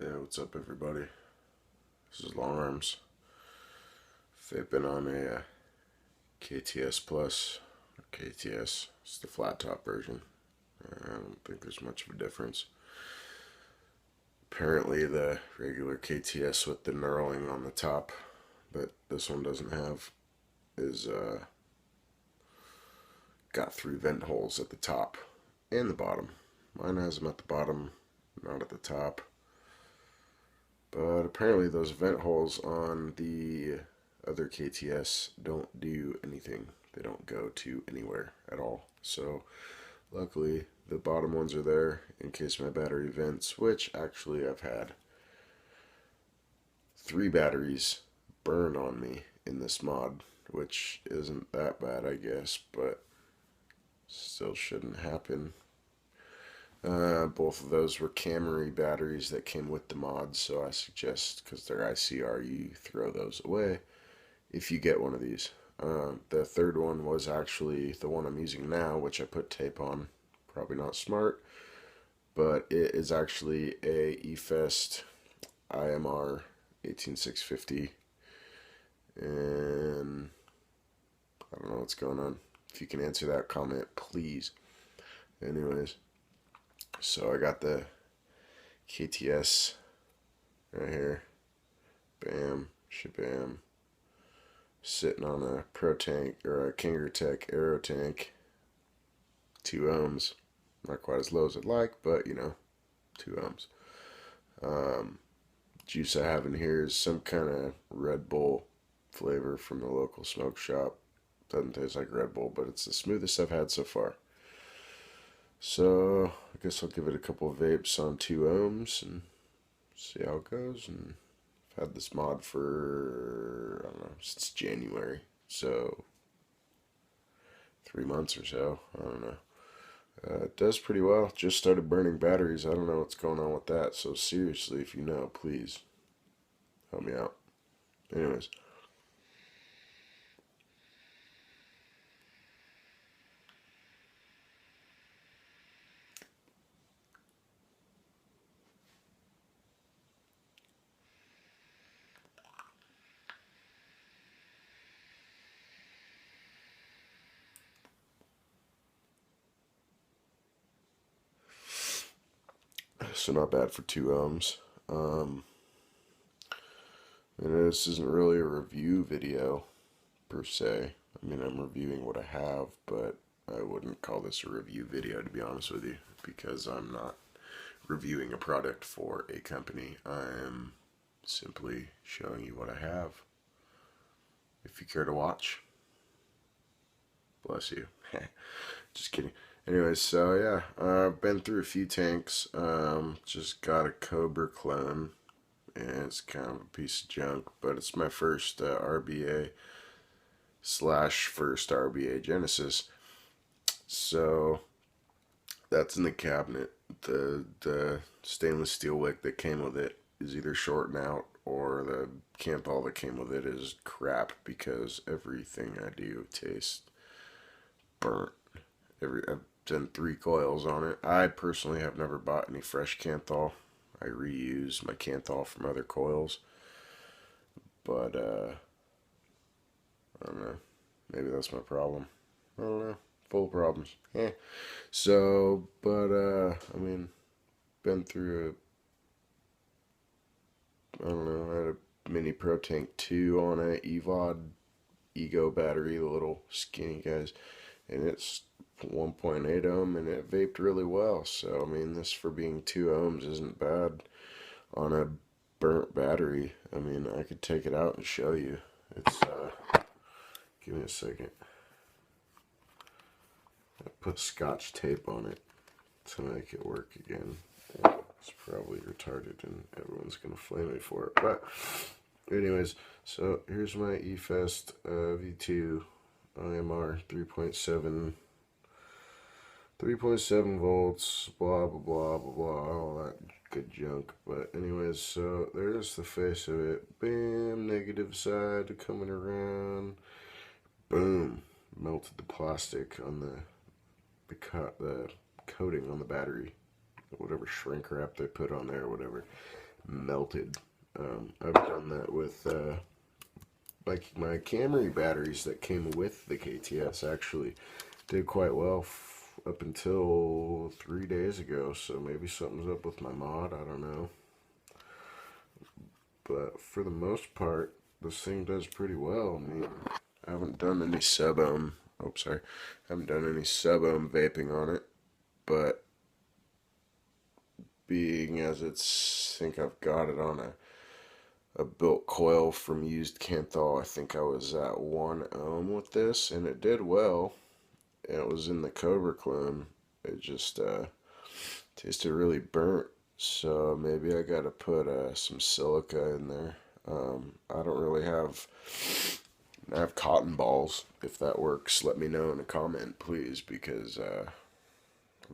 Yeah, what's up, everybody? This is Long Arms. Vaping on a KTS Plus, or KTS. It's the flat top version. I don't think there's much of a difference. Apparently, the regular KTS with the knurling on the top, but this one doesn't have, is got three vent holes at the top and the bottom. Mine has them at the bottom, not at the top. But apparently those vent holes on the other KTS don't do anything. They don't go to anywhere at all. So luckily the bottom ones are there in case my battery vents, which actually I've had 3 batteries burn on me in this mod, which isn't that bad, I guess, but still shouldn't happen. Both of those were Camry batteries that came with the mod, so I suggest, because they're ICR, you throw those away if you get one of these. The third one was actually the one I'm using now, which I put tape on. Probably not smart, but it is actually a eFest IMR 18650, and I don't know what's going on. If you can answer that, comment, please. Anyways, so I got the KTS right here. Bam, shabam. Sitting on a Pro Tank or a Kangertech aerotank. 2 ohms. Not quite as low as I'd like, but 2 ohms. Juice I have in here is some kind of Red Bull flavor from the local smoke shop. Doesn't taste like Red Bull, but it's the smoothest I've had so far. So I guess I'll give it a couple of vapes on 2 ohms and see how it goes. And I've had this mod for, I don't know, since January. So 3 months or so. I don't know. It does pretty well. Just started burning batteries. I don't know what's going on with that. So seriously, if you know, please help me out. Anyways. So not bad for 2 ohms. And this isn't really a review video per se. I mean, I'm reviewing what I have, but I wouldn't call this a review video, to be honest with you, because I'm not reviewing a product for a company. I am simply showing you what I have. If you care to watch, bless you. Just kidding. Anyways, so yeah, I've been through a few tanks. Just got a Cobra clone, and it's kind of a piece of junk, but it's my first RBA slash first RBA Genesis. So that's in the cabinet. The stainless steel wick that came with it is either shorting out, or the Canthol that came with it is crap, because everything I do tastes burnt. I've done 3 coils on it. I personally have never bought any fresh Canthol. I reuse my Canthol from other coils, but I don't know. Maybe that's my problem. I don't know. Full of problems. Yeah. So, but I mean, been through I don't know. I had a mini Pro Tank 2 on a EVOD Ego battery, the little skinny guys, and it's 1.8 ohm, and it vaped really well. So I mean, this for being 2 ohms isn't bad on a burnt battery. I mean, I could take it out and show you. It's give me a second. I put Scotch tape on it to make it work again. It's probably retarded, and everyone's gonna flame me for it. But anyways, so here's my eFest V2 IMR 3.7 volts, blah blah blah blah blah, all that good junk. But anyways, so there's the face of it. Bam, negative side coming around. Boom, melted the plastic on the coating on the battery, whatever shrink wrap they put on there, or whatever. melted. I've done that with like my Camry batteries that came with the KTS actually did quite well up until 3 days ago. So maybe something's up with my mod. I don't know. But for the most part, this thing does pretty well. I mean, I haven't done any sub-ohm. Oh, sorry. I haven't done any sub-ohm vaping on it. But being as it's, I think I've got it on a built coil from used Canthal. I think I was at 1 ohm with this, and it did well. And it was in the Cobra clone. It just tasted really burnt. So maybe I gotta put some silica in there. I don't really have. I have cotton balls. If that works, let me know in a comment, please, because I've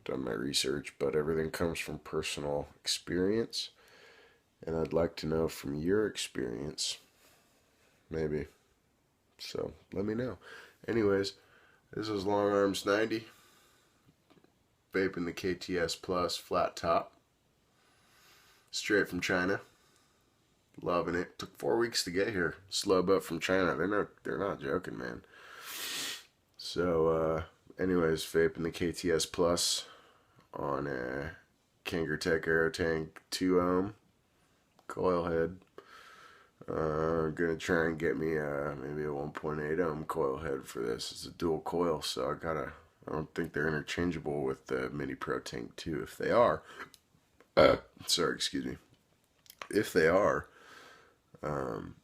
done my research. But everything comes from personal experience, and I'd like to know from your experience, maybe. So let me know. Anyways, this is Long Arms 90, vaping the KTS Plus flat top, straight from China. Loving it. Took 4 weeks to get here. Slow boat from China. They're not joking, man. So, anyways, vaping the KTS Plus on a Kangertech aerotank 2 ohm coil head. Gonna try and get me maybe a 1.8 ohm coil head for this. It's a dual coil, so I don't think they're interchangeable with the Mini Pro Tank 2. If they are, sorry, excuse me. If they are,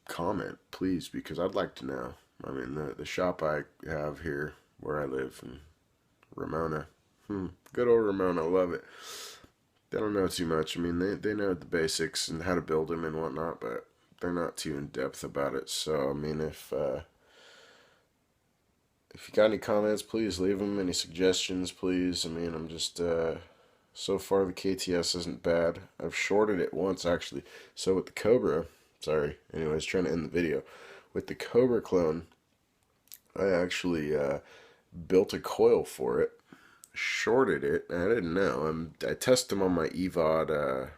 comment please, because I'd like to know. I mean, the shop I have here where I live in Ramona, good old Ramona, love it. They don't know too much. I mean, they know the basics and how to build them and whatnot, but they're not too in depth about it. So I mean, if you got any comments, please leave them. Any suggestions, please. I mean, I'm just so far the KTS isn't bad. I've shorted it once actually. So with the Cobra, sorry. Anyways, trying to end the video. With the Cobra clone, I actually built a coil for it, shorted it, and I didn't know. I test them on my EVOD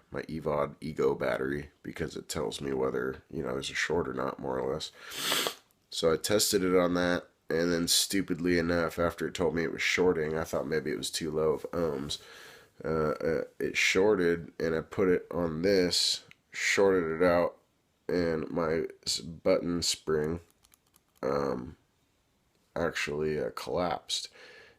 Ego battery because it tells me whether there's a short or not, more or less. So I tested it on that, and then stupidly enough, after it told me it was shorting, I thought maybe it was too low of ohms. It shorted, and I put it on this, shorted it out, and my button spring actually collapsed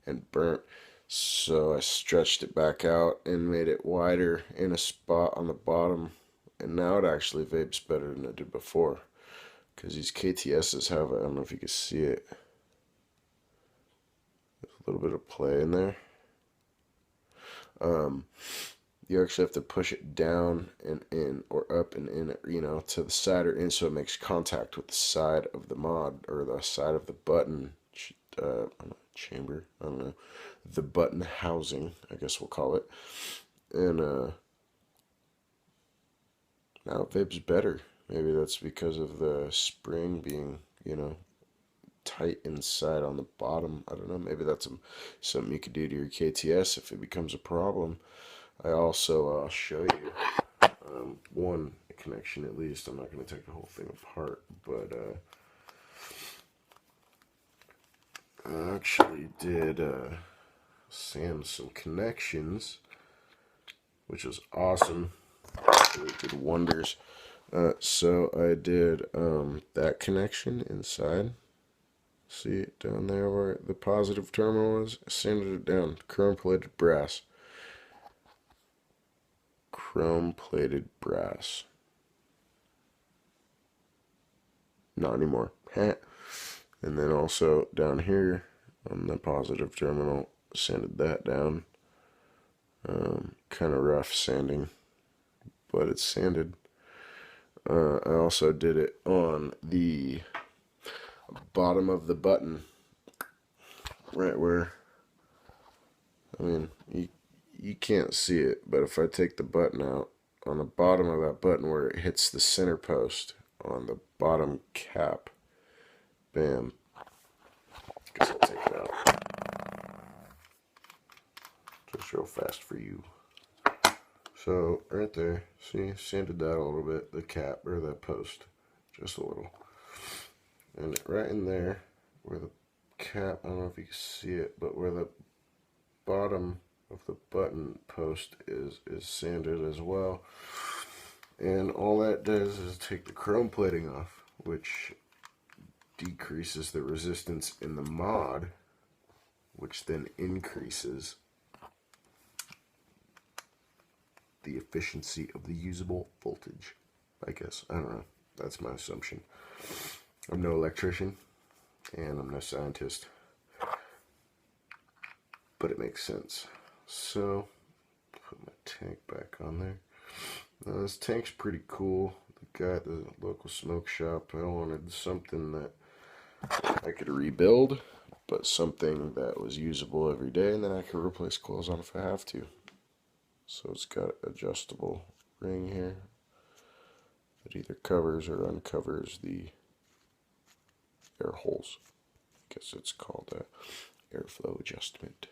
and burnt. So I stretched it back out and made it wider in a spot on the bottom, and now it actually vapes better than it did before. Because these KTSs have, I don't know if you can see it, there's a little bit of play in there. You actually have to push it down and in, or up and in, to the side or in, so it makes contact with the side of the mod, or the side of the button chamber, I don't know, the button housing, I guess we'll call it. And now it vapes better. Maybe that's because of the spring being, tight inside on the bottom. I don't know. Maybe that's something you could do to your KTS if it becomes a problem. I also, I'll show you one connection at least. I'm not going to take the whole thing apart, but I actually did sand some connections, which was awesome. Really did wonders. So I did that connection inside. See it down there where the positive terminal is? I sanded it down. Chrome plated brass. Chrome plated brass. Not anymore. And then also down here on the positive terminal, sanded that down. Kind of rough sanding, but it's sanded. I also did it on the bottom of the button, right where, I mean, you can't see it, but if I take the button out, on the bottom of that button where it hits the center post on the bottom cap, bam, guess I'll take it out just real fast for you. So right there, see, sanded that a little bit, the cap or the post, just a little. And right in there, where the cap, I don't know if you can see it, but where the bottom of the button post is sanded as well. And all that does is take the chrome plating off, which decreases the resistance in the mod, which then increases the efficiency of the usable voltage. I guess. I don't know. That's my assumption. I'm no electrician, and I'm no scientist, but it makes sense. So, put my tank back on there. Now, this tank's pretty cool. The guy at the local smoke shop, I wanted something that I could rebuild, but something that was usable every day, and then I could replace coils on if I have to. So it's got an adjustable ring here that either covers or uncovers the air holes. I guess it's called airflow adjustment.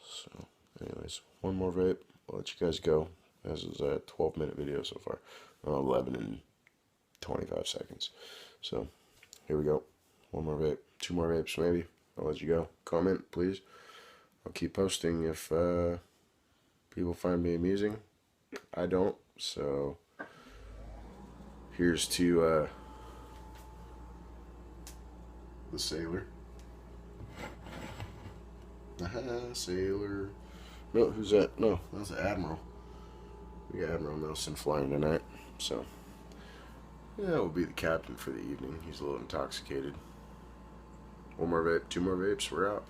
So anyways, one more vape. I'll let you guys go. This is a 12-minute video so far. 11 and 25 seconds. So here we go. One more vape. 2 more vapes maybe. I'll let you go. Comment, please. I'll keep posting if people find me amusing. I don't. So here's to the sailor. Sailor. No, who's that? No, that's the Admiral. We got Admiral Nelson flying tonight. So, yeah, we'll be the captain for the evening. He's a little intoxicated. One more vape, 2 more vapes, we're out.